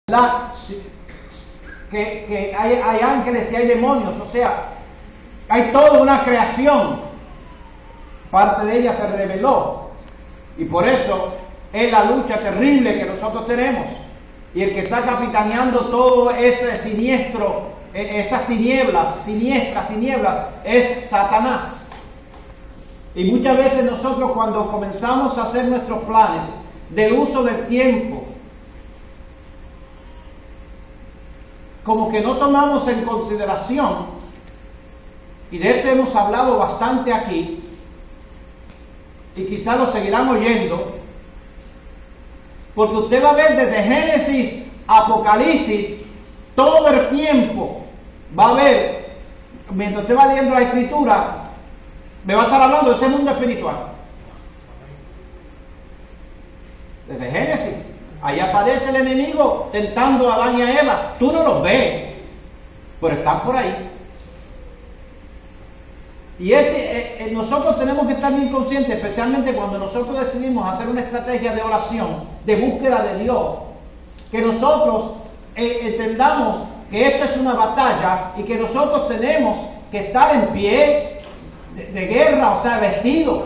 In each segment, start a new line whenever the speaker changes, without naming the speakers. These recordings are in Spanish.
que hay ángeles y hay demonios, o sea, hay toda una creación. Parte de ella se reveló y por eso es la lucha terrible que nosotros tenemos. Y el que está capitaneando todo ese siniestro, esas siniestras tinieblas, es Satanás. Y muchas veces nosotros, cuando comenzamos a hacer nuestros planes del uso del tiempo, como que no tomamos en consideración, y de esto hemos hablado bastante aquí, y quizás lo seguirán oyendo, porque usted va a ver desde Génesis a Apocalipsis, todo el tiempo va a ver, mientras usted va leyendo la Escritura, me va a estar hablando de ese mundo espiritual. Desde Génesis, ahí aparece el enemigo tentando a Adán y a Eva. Tú no los ves, pero están por ahí. Y nosotros tenemos que estar bien conscientes, especialmente cuando nosotros decidimos hacer una estrategia de oración, de búsqueda de Dios, que nosotros entendamos que esta es una batalla y que nosotros tenemos que estar en pie de guerra, o sea, vestidos,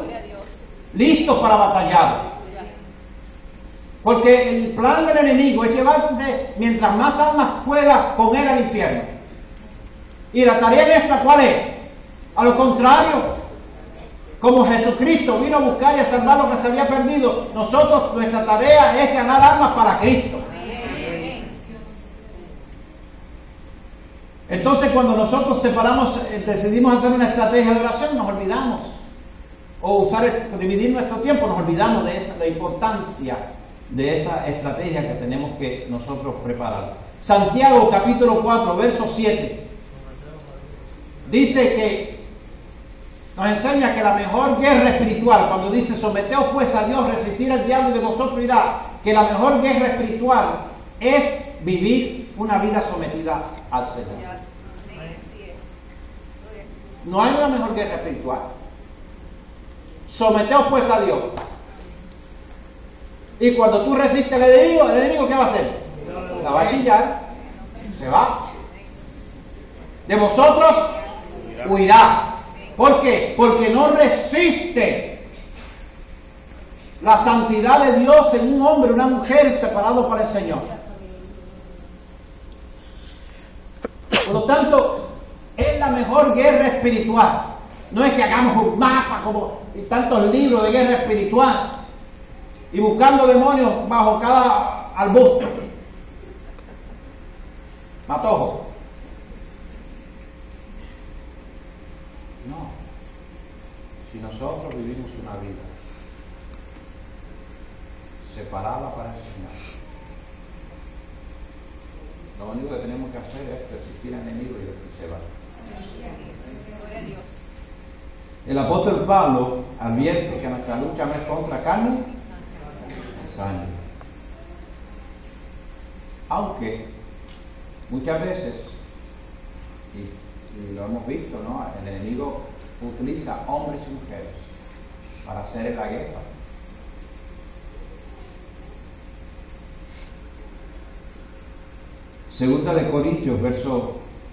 listos para batallar. Porque el plan del enemigo es llevarse mientras más almas pueda con él al infierno. Y la tarea nuestra, ¿cuál es? A lo contrario, como Jesucristo vino a buscar y a salvar lo que se había perdido, nosotros, nuestra tarea es ganar almas para Cristo. Entonces, cuando nosotros decidimos hacer una estrategia de oración, nos olvidamos, o dividir nuestro tiempo, nos olvidamos de la importancia de esa estrategia que tenemos que nosotros preparar. Santiago capítulo 4, verso 7, dice que nos enseña que la mejor guerra espiritual, cuando dice someteos pues a Dios, resistir al diablo y de vosotros irá, que la mejor guerra espiritual es vivir una vida sometida al Señor. No hay una mejor guerra espiritual. Someteos pues a Dios. Y cuando tú resistes al enemigo, ¿el enemigo qué va a hacer? La va a chillar, se va. De vosotros huirá. ¿Por qué? Porque no resiste la santidad de Dios en un hombre, una mujer separado para el Señor. Por lo tanto, es la mejor guerra espiritual. No es que hagamos un mapa como tantos libros de guerra espiritual y buscando demonios bajo cada arbusto, matojo. No. Si nosotros vivimos una vida separada para el Señor, lo único que tenemos que hacer es resistir al enemigo y se va. El apóstol Pablo advierte que nuestra lucha no es contra carne y sangre. Aunque muchas veces, y lo hemos visto, ¿no? El enemigo utiliza hombres y mujeres para hacer la guerra. Segunda de Corintios,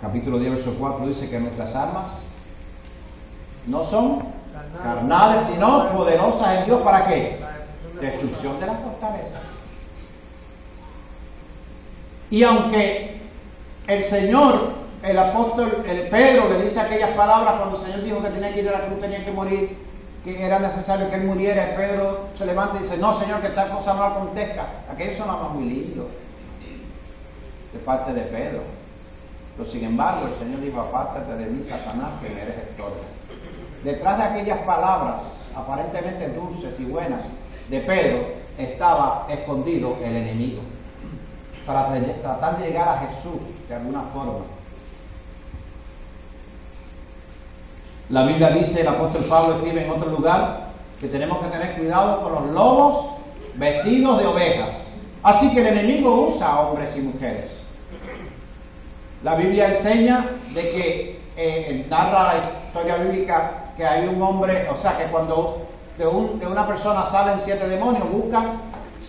capítulo 10, verso 4, dice que nuestras armas no son carnales, sino poderosas en Dios. ¿Para qué? Destrucción de las fortalezas. Y aunque el Señor, el apóstol, el Pedro le dice aquellas palabras cuando el Señor dijo que tenía que ir a la cruz, tenía que morir, que era necesario que él muriera, y Pedro se levanta y dice: no, Señor, que tal cosa no acontezca. Aquello sonaba muy lindo de parte de Pedro, pero sin embargo el Señor dijo: apártate de mí, Satanás, que me eres estorbo. Detrás de aquellas palabras aparentemente dulces y buenas de Pedro estaba escondido el enemigo para tratar de llegar a Jesús de alguna forma. La Biblia dice, el apóstol Pablo escribe en otro lugar, que tenemos que tener cuidado con los lobos vestidos de ovejas. Así que el enemigo usa a hombres y mujeres. La Biblia enseña de que narra la historia bíblica que hay un hombre, o sea que cuando de una persona salen 7 demonios, buscan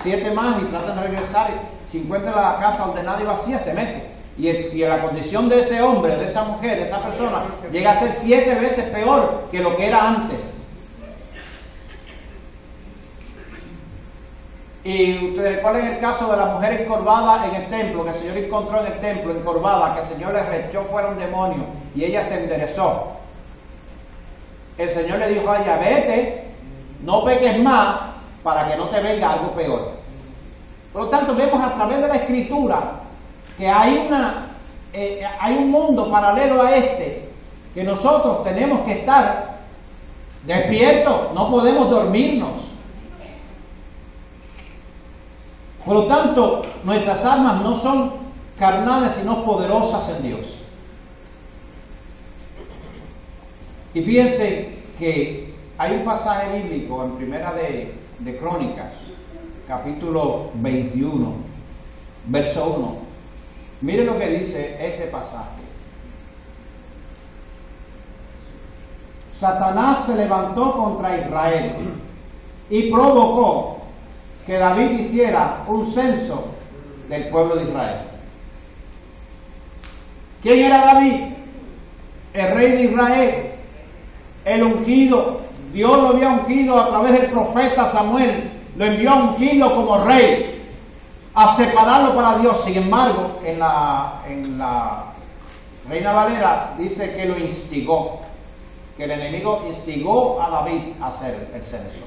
7 más y tratan de regresar. Si encuentran la casa ordenada y vacía, se mete. Y la condición de ese hombre, de esa mujer, de esa persona, llega a ser 7 veces peor que lo que era antes. Y ustedes recuerdan el caso de la mujer encorvada en el templo, que el Señor encontró en el templo, encorvada, que el Señor le echó fuera un demonio y ella se enderezó. El Señor le dijo a ella: vete, no peques más, para que no te venga algo peor. Por lo tanto, vemos a través de la Escritura que hay un mundo paralelo a este, que nosotros tenemos que estar despiertos, no podemos dormirnos. Por lo tanto, nuestras armas no son carnales, sino poderosas en Dios. Y fíjense que hay un pasaje bíblico en Primera de Crónicas, capítulo 21, verso 1. Mire lo que dice este pasaje. Satanás se levantó contra Israel y provocó que David hiciera un censo del pueblo de Israel. ¿Quién era David? El rey de Israel, el ungido. Dios lo había ungido a través del profeta Samuel, lo envió a ungirlo como rey, a separarlo para Dios. Sin embargo, en la Reina Valera dice que lo instigó, que el enemigo instigó a David a hacer el censo.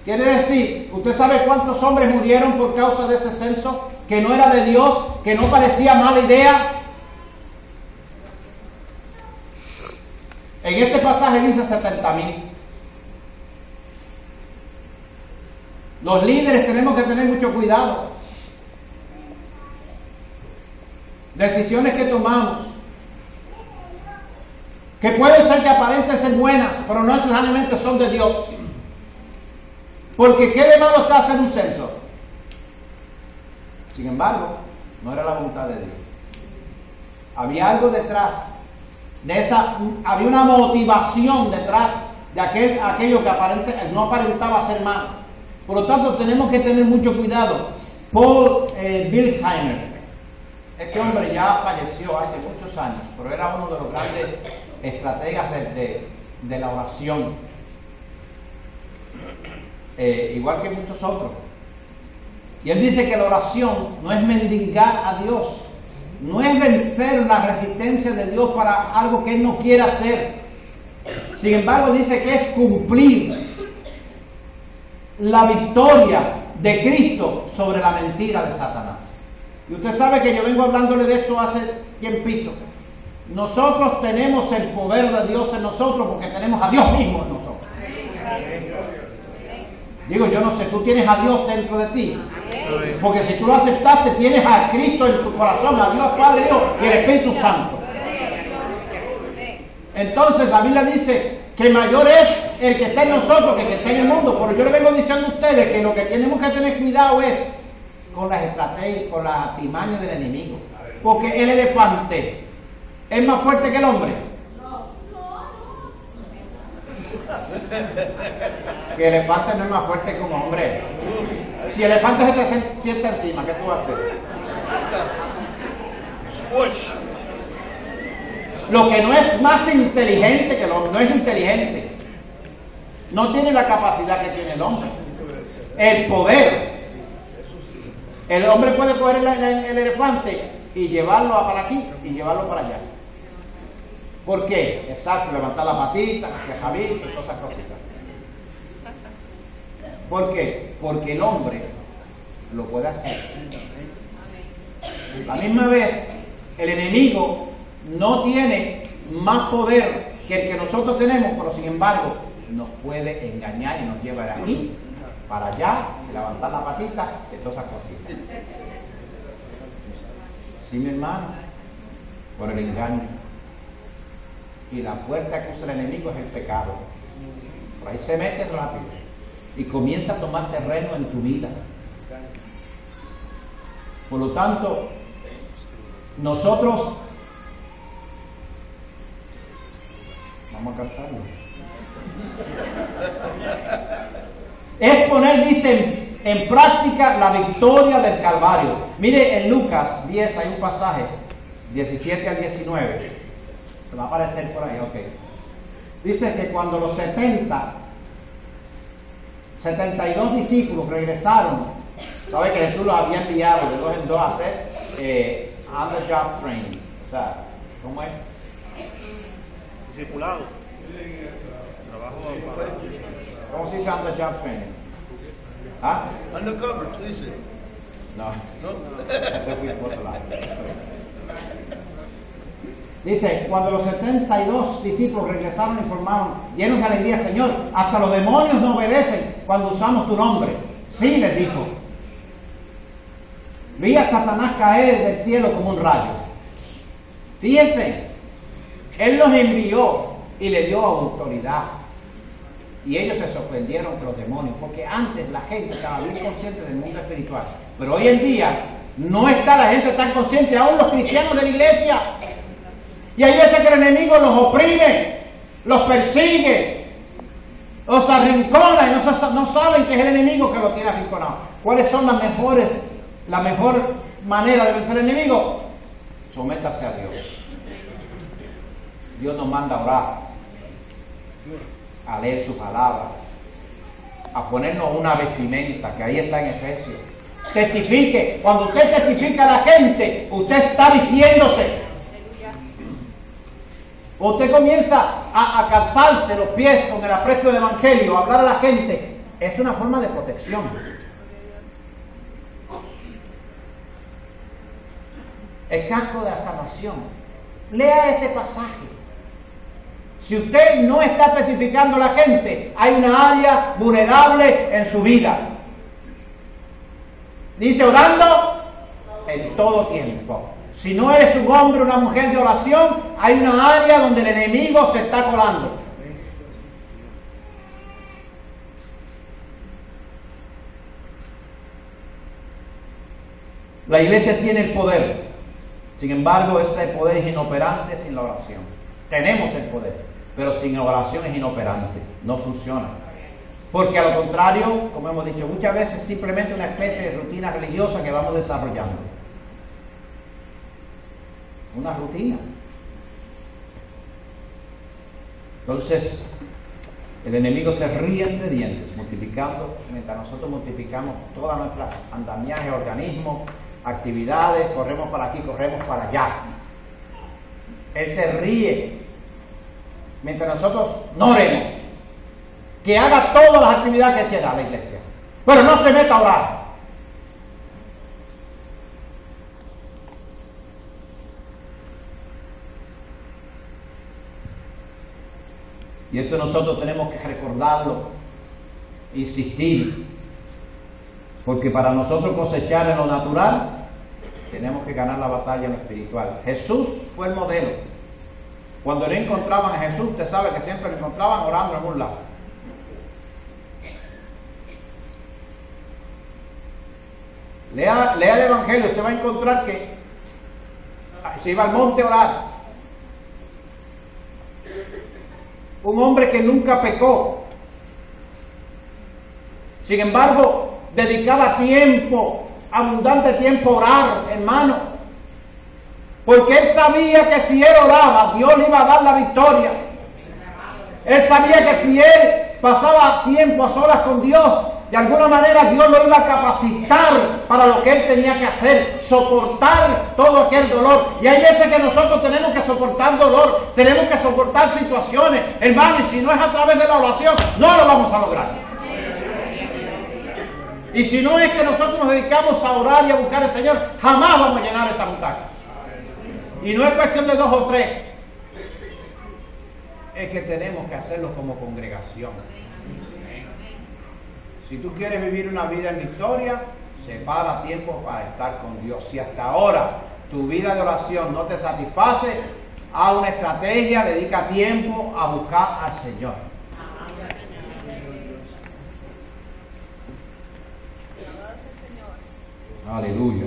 Quiere decir, ¿usted sabe cuántos hombres murieron por causa de ese censo? Que no era de Dios, que no parecía mala idea. En este pasaje dice 70,000. Los líderes tenemos que tener mucho cuidado. Decisiones que tomamos, que pueden ser que aparenten ser buenas, pero no necesariamente son de Dios. Porque ¿qué de malo está hacer un censo? Sin embargo, no era la voluntad de Dios. Había algo detrás de esa, había una motivación detrás de aquello que no aparentaba ser malo. Por lo tanto, tenemos que tener mucho cuidado. Paul Bilheimer, este hombre ya falleció hace muchos años, pero era uno de los grandes estrategas de la oración. Igual que muchos otros. Y él dice que la oración no es mendigar a Dios, no es vencer la resistencia de Dios para algo que Él no quiere hacer. Sin embargo, dice que es cumplir la victoria de Cristo sobre la mentira de Satanás. Y usted sabe que yo vengo hablándole de esto hace tiempito. Nosotros tenemos el poder de Dios en nosotros porque tenemos a Dios mismo en nosotros. Digo, yo no sé, tú tienes a Dios dentro de ti. Porque si tú lo aceptaste, tienes a Cristo en tu corazón, a Dios Padre, Dios y el Espíritu Santo. Entonces la Biblia dice que mayor es el que está en nosotros que el que está en el mundo. Pero yo le vengo diciendo a ustedes que lo que tenemos que tener cuidado es con las estrategias, con las artimañas del enemigo. Porque el elefante es más fuerte que el hombre. Que el elefante no es más fuerte que un hombre. Si el elefante se te sienta encima, ¿qué tú vas a hacer? Squash. Lo que no es más inteligente que el hombre, no es inteligente. No tiene la capacidad que tiene el hombre. El poder. El hombre puede coger el elefante y llevarlo para aquí y llevarlo para allá. ¿Por qué? Exacto, levantar la patita, hacer javín y todas esas cositas. ¿Por qué? Porque el hombre lo puede hacer. A la misma vez, el enemigo no tiene más poder que el que nosotros tenemos, pero sin embargo nos puede engañar y nos lleva de aquí para allá, y levantar la patita y todas esas cositas. Sí, mi hermano, por el engaño. Y la puerta que usa el enemigo es el pecado. Por ahí se mete rápido y comienza a tomar terreno en tu vida. Por lo tanto, nosotros vamos a cantarlo. Es poner, dicen, en práctica la victoria del Calvario. Mire, en Lucas 10 hay un pasaje, 17 al 19. Se va a aparecer por ahí, ok. Dice que cuando los 72 discípulos regresaron, sabe que Jesús los había enviado de dos en dos a hacer on the job training. O sea, ¿cómo es?
Discipulado. Trabajo.
¿Cómo se dice on the job training? ¿Ah?
Undercover, tú dices.
No. Este fui por otro lado. Dice, cuando los 72 discípulos regresaron, informaron, llenos de alegría, Señor, hasta los demonios nos obedecen cuando usamos tu nombre. Sí, les dijo. Vi a Satanás caer del cielo como un rayo. Fíjense, Él los envió y le dio autoridad. Y ellos se sorprendieron con los demonios, porque antes la gente estaba bien consciente del mundo espiritual. Pero hoy en día no está la gente tan consciente, aún los cristianos de la iglesia. Y hay veces que el enemigo los oprime, los persigue, los arrincona y no saben que es el enemigo que los tiene arrinconados. ¿Cuáles son la mejor manera de vencer al enemigo? Sométase a Dios. Dios nos manda a orar, a leer su palabra, a ponernos una vestimenta, que ahí está en Efesios. Testifique. Cuando usted testifica a la gente, usted está vistiéndose. Usted comienza a calzarse los pies con el aprecio del Evangelio, a hablar a la gente. Es una forma de protección. El casco de la salvación. Lea ese pasaje. Si usted no está testificando a la gente, hay una área vulnerable en su vida. Dice, orando en todo tiempo. Si no eres un hombre o una mujer de oración, hay una área donde el enemigo se está colando. La iglesia tiene el poder. Sin embargo, ese poder es inoperante sin la oración. Tenemos el poder, pero sin oración es inoperante. No funciona. Porque a lo contrario, como hemos dicho muchas veces, es simplemente una especie de rutina religiosa que vamos desarrollando. Una rutina. Entonces, el enemigo se ríe entre dientes, multiplicando, mientras nosotros multiplicamos todas nuestras andamiajes, organismos, actividades, corremos para aquí, corremos para allá. Él se ríe, mientras nosotros no oremos, que haga todas las actividades que quiera la iglesia, pero no se meta a orar. Y esto nosotros tenemos que recordarlo, insistir, porque para nosotros cosechar en lo natural, tenemos que ganar la batalla en lo espiritual. Jesús fue el modelo. Cuando no encontraban a Jesús, usted sabe que siempre lo encontraban orando en un lado. Lea el Evangelio, usted va a encontrar que se iba al monte a orar. Un hombre que nunca pecó. Sin embargo, dedicaba tiempo, abundante tiempo a orar, hermano. Porque él sabía que si él oraba, Dios le iba a dar la victoria. Él sabía que si él pasaba tiempo a solas con Dios, de alguna manera Dios lo iba a capacitar para lo que él tenía que hacer, soportar todo aquel dolor. Y hay veces que nosotros tenemos que soportar dolor, tenemos que soportar situaciones, hermano, y si no es a través de la oración, no lo vamos a lograr. Y si no es que nosotros nos dedicamos a orar y a buscar al Señor, jamás vamos a llenar esta montaña. Y no es cuestión de 2 o 3, es que tenemos que hacerlo como congregación. Si tú quieres vivir una vida en victoria, separa tiempo para estar con Dios. Si hasta ahora tu vida de oración no te satisface, haz una estrategia, dedica tiempo a buscar al Señor. Aleluya.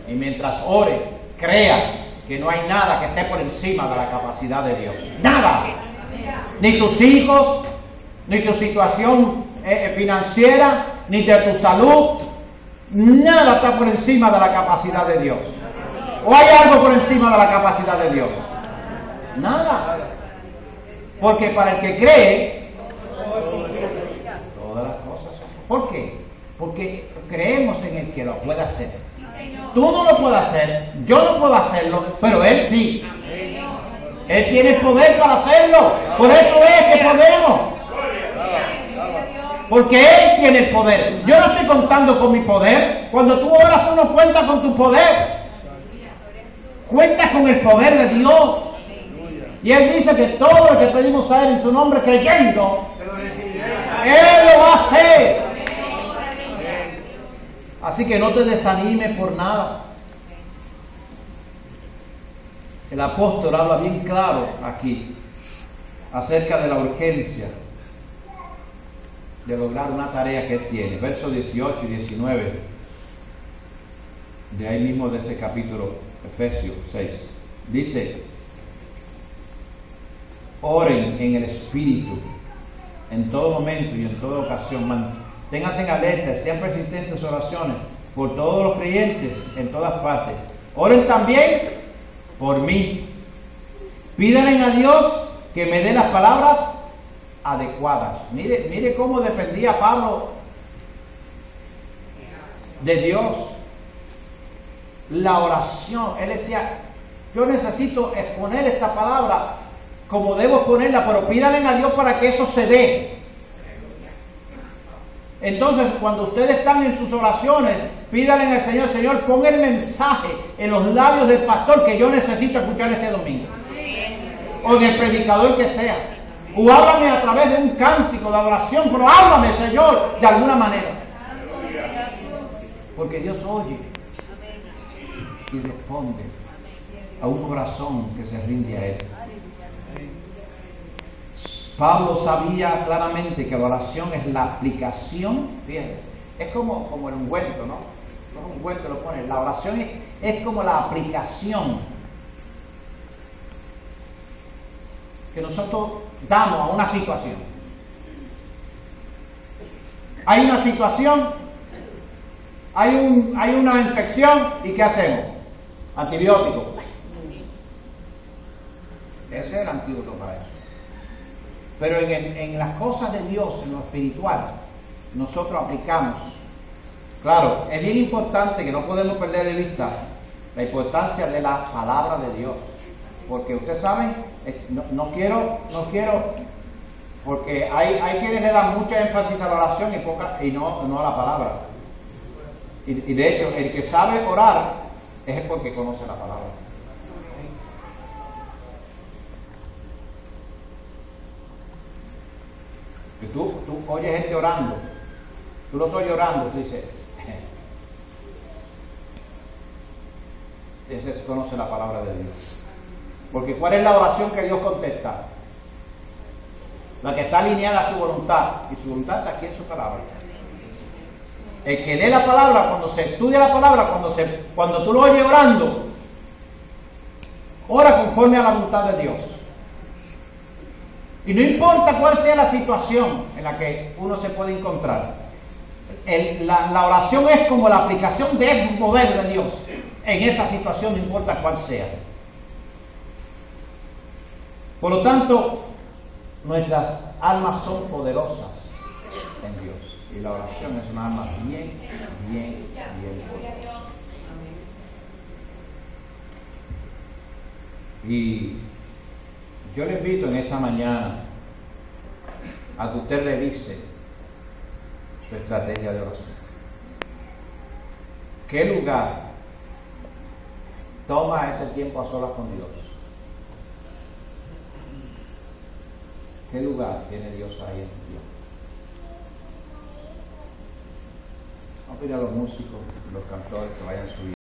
Y mientras ore, crea que no hay nada que esté por encima de la capacidad de Dios. Nada. Ni tus hijos, ni tu situación financiera, ni de tu salud. Nada está por encima de la capacidad de Dios. ¿O hay algo por encima de la capacidad de Dios? Nada. Porque para el que cree, todas las cosas son. ¿Por qué? Porque creemos en el que lo puede hacer. Tú no lo puedes hacer, yo no puedo hacerlo, pero Él sí. Él tiene el poder para hacerlo. Por eso es que podemos. Porque Él tiene el poder. Yo no estoy contando con mi poder. Cuando tú oras, tú no cuentas con tu poder. Cuentas con el poder de Dios. Y Él dice que todo lo que pedimos a Él en su nombre creyendo, Él lo va a hacer. Así que no te desanimes por nada. El apóstol habla bien claro aquí acerca de la urgencia de lograr una tarea que Él tiene. Versos 18 y 19 de ahí mismo de ese capítulo, Efesios 6. Dice: oren en el Espíritu en todo momento y en toda ocasión. Manténganse en alerta, sean persistentes en sus oraciones por todos los creyentes en todas partes. Oren también por mí. Pídanle a Dios que me dé las palabras adecuadas. Mire cómo dependía Pablo de Dios. La oración. Él decía: yo necesito exponer esta palabra como debo exponerla, pero pídanle a Dios para que eso se dé. Entonces, cuando ustedes están en sus oraciones, pídanle al Señor: Señor, pon el mensaje en los labios del pastor que yo necesito escuchar este domingo, o del predicador que sea, o háblame a través de un cántico de adoración, pero háblame, Señor, de alguna manera, porque Dios oye y responde a un corazón que se rinde a Él. Pablo sabía claramente que la oración es la aplicación. Fíjense, es como el ungüento, ¿no? Un ungüento lo pone. La oración es como la aplicación que nosotros damos a una situación. Hay una situación, hay una infección, ¿y qué hacemos? Antibiótico. Ese es el antídoto para eso. Pero en las cosas de Dios, en lo espiritual, nosotros aplicamos. Claro, es bien importante que no podemos perder de vista la importancia de la palabra de Dios. Porque ustedes saben, no quiero, porque hay quienes le dan mucha énfasis a la oración y no a la palabra. Y de hecho, el que sabe orar es porque conoce la palabra. Que tú oyes gente orando, tú los oyes orando, tú dices, ese conoce la palabra de Dios. Porque ¿cuál es la oración que Dios contesta? La que está alineada a su voluntad, y su voluntad está aquí en su palabra. El que lee la palabra, cuando se estudia la palabra, cuando tú lo oyes orando, ora conforme a la voluntad de Dios. Y no importa cuál sea la situación en la que uno se puede encontrar, la oración es como la aplicación de ese poder de Dios en esa situación, no importa cuál sea. Por lo tanto, nuestras almas son poderosas en Dios. Y la oración es una alma bien poderosa. Y yo le invito en esta mañana a que usted revise su estrategia de oración. ¿Qué lugar toma ese tiempo a solas con Dios? ¿Qué lugar tiene Dios ahí en tu vida? Vamos a pedir a los músicos, los cantores que vayan subiendo.